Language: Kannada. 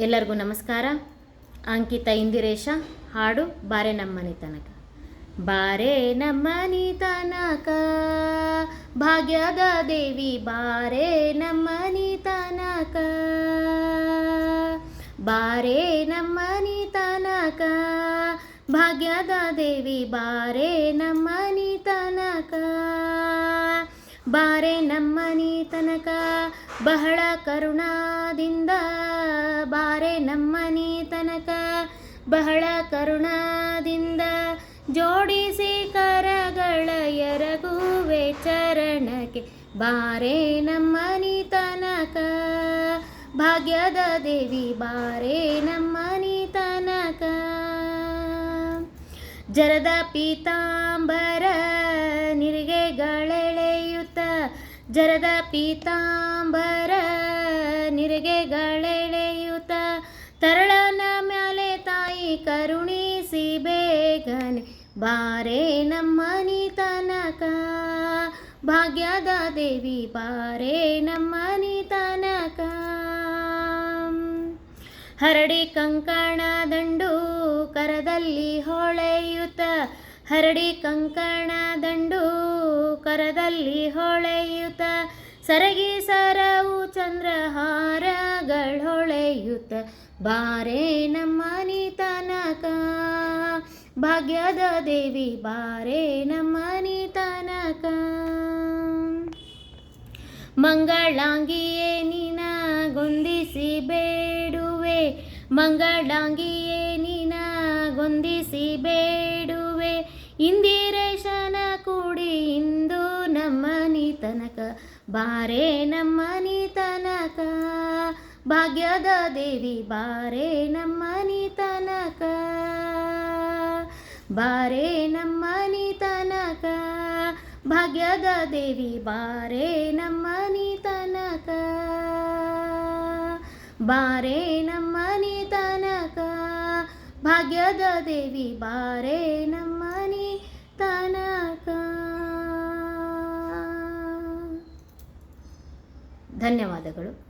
ಎಲ್ಲರಿಗೂ ನಮಸ್ಕಾರ. ಅಂಕಿತ ಇಂದಿರೇಶ ಹಾಡು ಬಾರೆ ನಮ್ಮನಿ ತನಕ. ಬಾರೆ ನಮ್ಮನಿ ತನಕ ಭಾಗ್ಯದ ದೇವಿ, ಬಾರೆ ನಮ್ಮನಿ ತನಕ, ಬಾರೆ ನಮ್ಮನಿ ತನಕ ಭಾಗ್ಯದ ದೇವಿ, ಬಾರೆ ನಮ್ಮನಿ ತನಕ, ಬಾರೆ ನಮ್ಮನಿ ತನಕ ಬಹಳ ಕರುಣಾದಿಂದ, ಬಾರೆ ನಮ್ಮನಿ ತನಕ ಬಹಳ ಕರುಣಾದಿಂದ, ಜೋಡಿಸಿ ಕರಗಳ ಎರಗುವೆ ಚರಣಕ್ಕೆ, ಬಾರೆ ನಮ್ಮನಿ ತನಕ ಭಾಗ್ಯದ ದೇವಿ, ಬಾರೆ ನಮ್ಮನಿ ತನಕ. ಜರದ ಪೀತಾಂಬರ ನಿರಿಗೆಗಳೆಳೆಯುತ್ತ, ಜರದ ಪೀತಾಂಬರ ನಿರಿಗೆಗಳೆಳೆಯುತ್ತ, ತರಳನ ಮ್ಯಾಲೆ ತಾಯಿ ಕರುಣಿಸಿ ಬೇಗನೆ, ಬಾರೆ ನಮ್ಮನಿ ತನಕ ಭಾಗ್ಯದ ದೇವಿ, ಬಾರೆ ನಮ್ಮನಿ ತನಕ. ಹರಡಿ ಕಂಕಣ ದಂಡು ಕರದಲ್ಲಿ ಹೊಳೆಯುತ್ತ, ಹರಡಿ ಕಂಕಣ ದಂಡು ಕರದಲ್ಲಿ ಹೊಳೆಯುತ್ತ, ಸರಗಿ ಸರವು ಚಂದ್ರಹಾರಗಳು ಹೊಳೆಯುತ್ತ, ಬಾರೆ ನಮ್ಮನಿ ತನಕ ಭಾಗ್ಯದ ದೇವಿ, ಬಾರೆ ನಮ್ಮನಿ ತನಕ. ಮಂಗಳಾಂಗಿಯೇ ನಿನಗೊಂದಿಸಿ ಬೇಡುವೆ, ಮಂಗಳಾಂಗಿಯೇ ನಿನಗೊಂದಿಸಿ ಬೇಡುವೆ, ಇಂದಿರೇಶನ ಕೂಡಿ ಇಂದು ನಮ್ಮನಿ ತನಕ, ಬಾರೆ ನಮ್ಮನಿ ತನಕ ಭಾಗ್ಯದ ದೇವಿ, ಬಾರೆ ನಮ್ಮನಿ ತನಕ, ಬಾರೆ ನಮ್ಮನಿ ತನಕ ಭಾಗ್ಯದ ದೇವಿ, ಬಾರೆ ನಮ್ಮನಿ ತನಕ, ಬಾರೆ ನಮ್ಮನಿ ತನಕ ಭಾಗ್ಯದ ದೇವಿ, ಬಾರೆ ನಮ್ಮನಿ ತನಕ. ಧನ್ಯವಾದಗಳು.